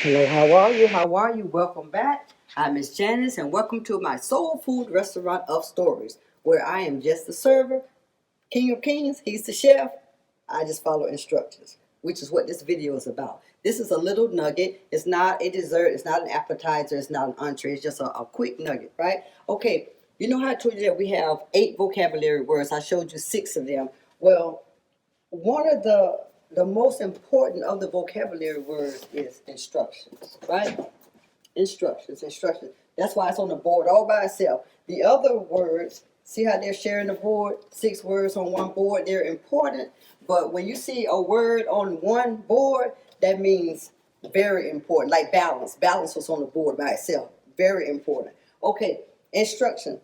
Hello, how are you? How are you? Welcome back. I'm Miss Janice, and welcome to my soul food restaurant of stories, where I am just the server, King of Kings. He's the chef. I just follow instructions, which is what this video is about. This is a little nugget. It's not a dessert. It's not an appetizer. It's not an entree. It's just a quick nugget, right? Okay. You know how I told you that we have 8 vocabulary words. I showed you 6 of them. Well, one of the most important of the vocabulary words is instructions, right? Instructions. That's why it's on the board all by itself. The other words, see how they're sharing the board? 6 words on one board. They're important, but when you see a word on one board, that means very important. Like balance. Balance was on the board by itself. Very important. Okay, instruction.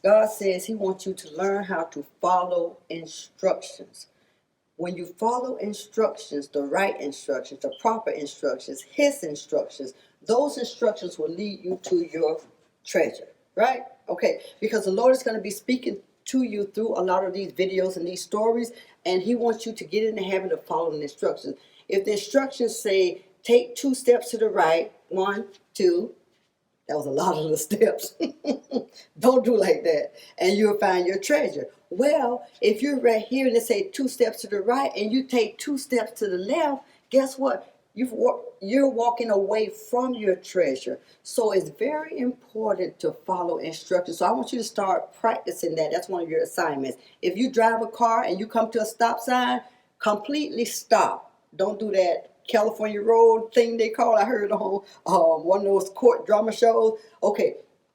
God says He wants you to learn how to follow instructions. When you follow instructions, the right instructions, the proper instructions, His instructions, those instructions will lead you to your treasure, right? Okay, because the Lord is going to be speaking to you through a lot of these videos and these stories, and He wants you to get in the habit of following the instructions. If the instructions say, take 2 steps to the right, 1, 2, that was a lot of the steps. Don't do like that. And you'll find your treasure. Well, if you're right here and they say 2 steps to the right and you take 2 steps to the left, guess what? You're walking away from your treasure. So it's very important to follow instructions. So I want you to start practicing that. That's one of your assignments. If you drive a car and you come to a stop sign, completely stop. Don't do that California Road thing they call. I heard on one of those court drama shows. Okay,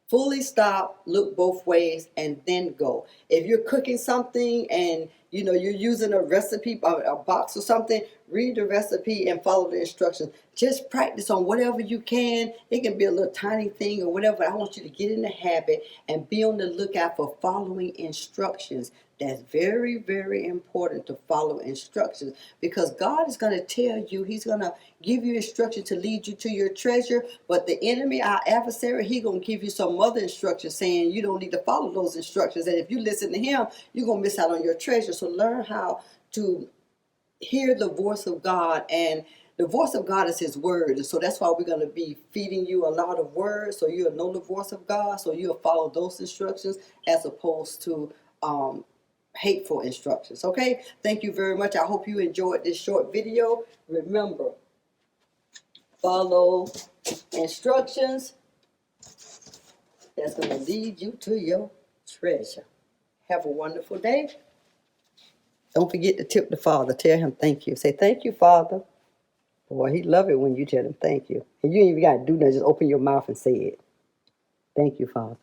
fully stop, look both ways, and then go. If you're cooking something and you're using a recipe, a box or something, read the recipe and follow the instructions. Just practice on whatever you can. It can be a little tiny thing or whatever. I want you to get in the habit and be on the lookout for following instructions. That's very, very important, to follow instructions, because God is going to tell you, He's going to give you instructions to lead you to your treasure. But the enemy, our adversary, He's going to give you some other instructions saying you don't need to follow those instructions. And if you listen to him, you're going to miss out on your treasure. So learn how to hear the voice of God, and the voice of God is His word. So that's why we're going to be feeding you a lot of words, so you'll know the voice of God, so you'll follow those instructions as opposed to hateful instructions. Okay, thank you very much. I hope you enjoyed this short video. Remember, follow instructions. That's going to lead you to your treasure. Have a wonderful day. Don't forget to tip the Father. Tell him thank you. Say, thank you, Father. Boy, he love it when you tell him thank you. And you ain't even got to do nothing. Just open your mouth and say it. Thank you, Father.